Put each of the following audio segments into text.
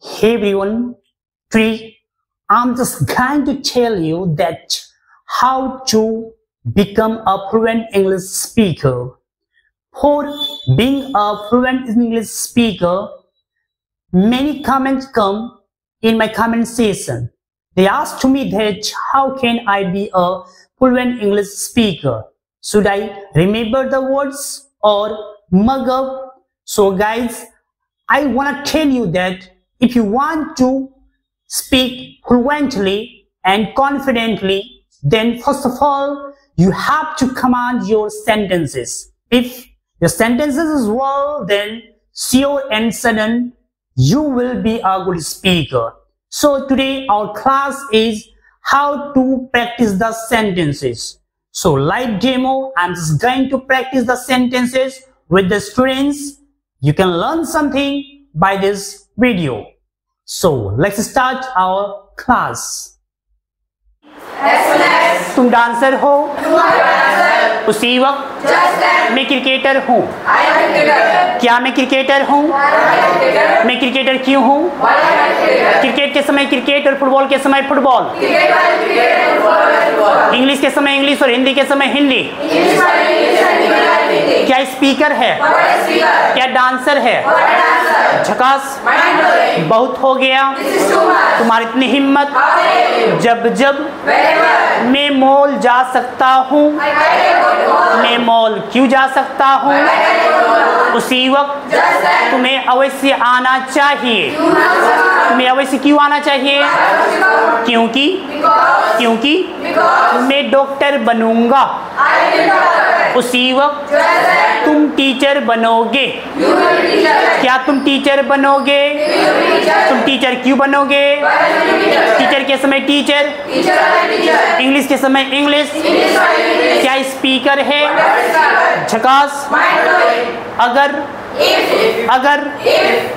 Hey everyone, today I'm just going to tell you that how to become a fluent English speaker. For being a fluent English speaker, many comments come in my comment section. They asked me that how can I be a fluent English speaker? Should I remember the words or mug up? So guys, I want to tell you that if you want to speak fluently and confidently, then first of all, you have to command your sentences. If your sentences is well, then sure and certain you will be a good speaker. So today our class is how to practice the sentences. So live demo, I'm just going to practice the sentences with the students. You can learn something by this video. So let's start our class. तुम dancer हो? उसी वक्त मैं cricketer हूँ। क्या मैं cricketer हूँ? मैं क्रिकेटर क्यों हूँ? क्रिकेट के समय क्रिकेट और फुटबॉल के समय फुटबॉल। इंग्लिश के समय इंग्लिश और हिंदी के समय हिंदी। क्या स्पीकर है? क्या डांसर है? झकास, बहुत हो गया। तुम्हारी इतनी हिम्मत। जब जब मैं मॉल जा सकता हूँ। मैं मॉल क्यों जा सकता हूँ? उसी वक्त तुम्हें अवश्य आना चाहिए। तुम्हें अवश्य क्यों आना चाहिए? क्योंकि मैं डॉक्टर बनूंगा। उसी वक्त तुम टीचर बनोगे। क्या तुम टीचर बनोगे? तुम टीचर क्यों बनोगे? टीचर के समय टीचर, इंग्लिश के समय इंग्लिश। क्या स्पीकर है? झकास।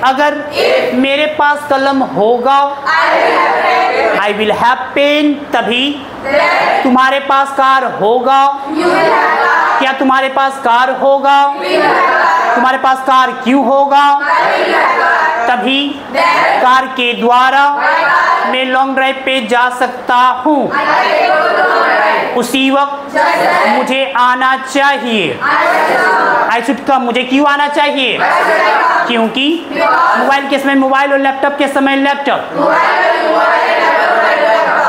अगर मेरे पास कलम होगा, आई विल हैव पेन, तभी तुम्हारे पास कार होगा। क्या तुम्हारे पास कार होगा? तुम्हारे पास कार क्यों होगा? तभी कार के द्वारा मैं लॉन्ग ड्राइव पे जा सकता हूँ। उसी वक्त मुझे आना चाहिए। आई शुड कम, मुझे क्यों आना चाहिए? क्योंकि मोबाइल के समय मोबाइल और लैपटॉप के समय लैपटॉप।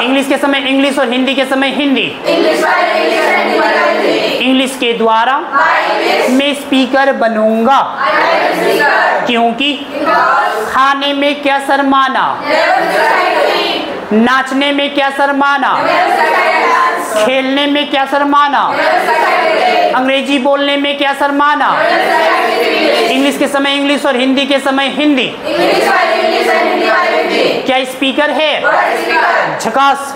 इंग्लिश के समय इंग्लिश और हिंदी के समय हिंदी। इंग्लिश के द्वारा मैं स्पीकर बनूंगा। क्योंकि खाने में क्या शर्माना, नाचने में क्या शर्माना, खेलने में क्या शर्माना, अंग्रेजी बोलने में क्या शर्माना। इंग्लिश के समय इंग्लिश और हिंदी के समय हिंदी। क्या स्पीकर है? झकास।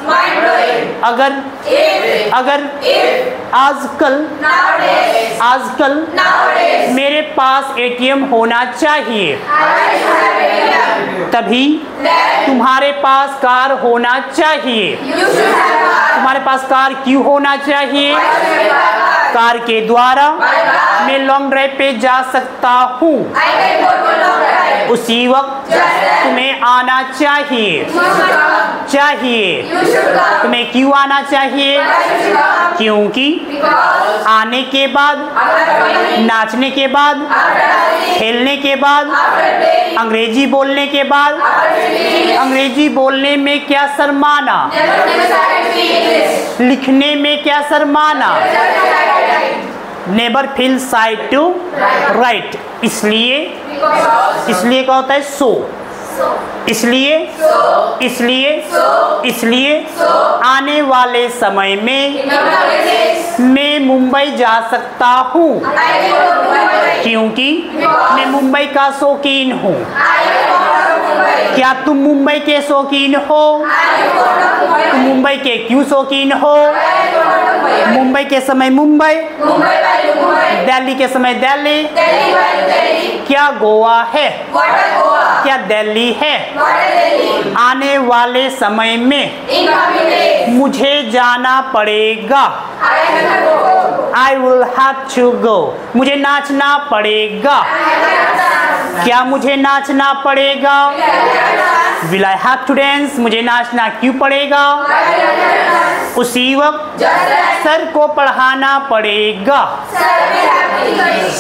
अगर आजकल मेरे पास एटीएम होना चाहिए, तभी तुम्हारे पास कार होना चाहिए। तुम्हारे पास कार क्यों होना चाहिए? कार के द्वारा मैं लॉन्ग ड्राइव पे जा सकता हूँ। उसी वक्त तुम्हें आना चाहिए। तुम्हें क्यों आना चाहिए? क्योंकि आने के बाद, नाचने के बाद, खेलने के बाद, अंग्रेजी बोलने के बाद, अंग्रेजी बोलने में क्या शर्माना, लिखने में क्या शर्माना। Never feel shy to write. इसलिए क्या होता है? इसलिए आने वाले समय में मैं मुंबई जा सकता हूँ। क्योंकि मैं मुंबई का शौकीन हूँ। क्या तुम मुंबई के शौकीन हो? तुम मुंबई के क्यों शौकीन हो? मुंबई के समय मुंबई, दिल्ली के समय दिल्ली। क्या गोवा है? क्या दिल्ली है? आने वाले समय में मुझे जाना पड़ेगा। I will have to go। मुझे नाचना पड़ेगा। क्या मुझे नाचना पड़ेगा? Will I have to dance? मुझे नाचना क्यों पड़ेगा? उसी वक्त सर को पढ़ाना पड़ेगा।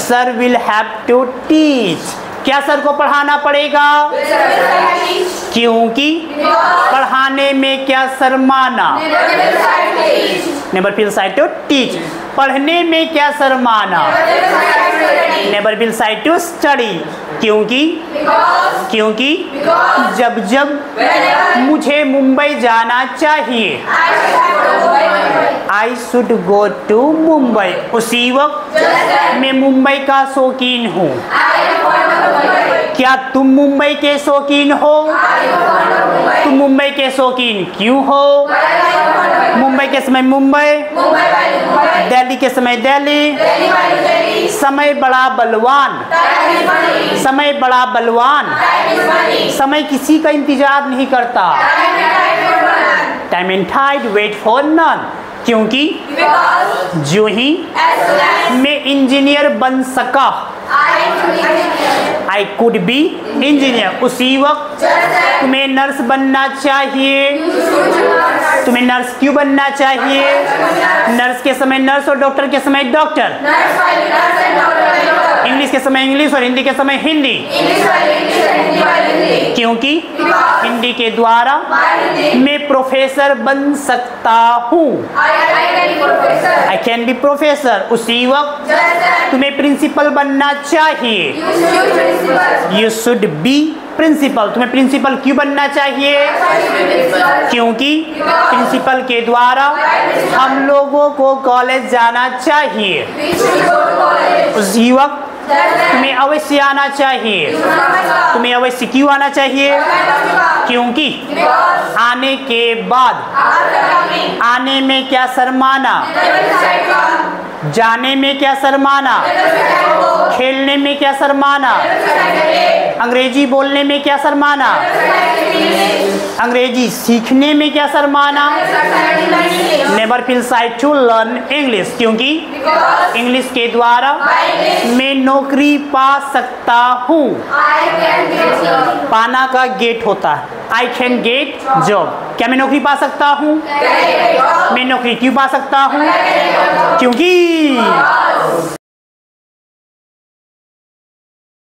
Sir will have to teach। क्या सर को पढ़ाना पड़ेगा? क्योंकि पढ़ाने में क्या शर्माना? Never feel shy to teach। पढ़ने में क्या शर्माना? Never feel shy to study। क्योंकि जब मुझे मुंबई जाना चाहिए, I should go to Mumbai. उसी वक्त मैं मुंबई का शौकीन हूँ। क्या तुम मुंबई के शौकीन हो? तुम मुंबई के शौकीन क्यों हो? मुंबई के समय मुंबई, दिल्ली के समय दिल्ली। समय बड़ा बलवान, समय बड़ा बलवान। समय किसी का इंतजार नहीं करता। Time and tide wait for none. क्योंकि जो ही मैं इंजीनियर बन सका, I could be इंजीनियर। उसी वक्त तुम्हें नर्स बनना चाहिए। तुम्हें नर्स क्यों बनना चाहिए? नर्स के समय नर्स और डॉक्टर के समय डॉक्टर। इंग्लिश के समय इंग्लिश और हिंदी के समय हिंदी। क्योंकि हिंदी के द्वारा मैं प्रोफेसर बन सकता हूँ। I can be professor. उसी वक्त तुम्हें प्रिंसिपल बनना चाहिए। You should be principal. तुम्हें प्रिंसिपल क्यों बनना चाहिए? क्योंकि प्रिंसिपल के द्वारा हम लोगों को कॉलेज जाना चाहिए। उसी वक्त तुम्हें अवश्य आना चाहिए। तुम्हें अवश्य क्यों आना चाहिए? क्योंकि आने के बाद आने में क्या शर्माना? जाने में क्या शर्माना? खेलने में क्या शर्माना? अंग्रेजी बोलने में क्या शर्माना? अंग्रेजी सीखने में क्या शर्माना? Never feel shy to learn English. क्योंकि इंग्लिश के द्वारा मैं नौकरी पा सकता हूँ। पाना का गेट होता है। I can get job. क्या मैं नौकरी पा सकता हूँ? मैं नौकरी क्यों पा सकता हूँ? क्योंकि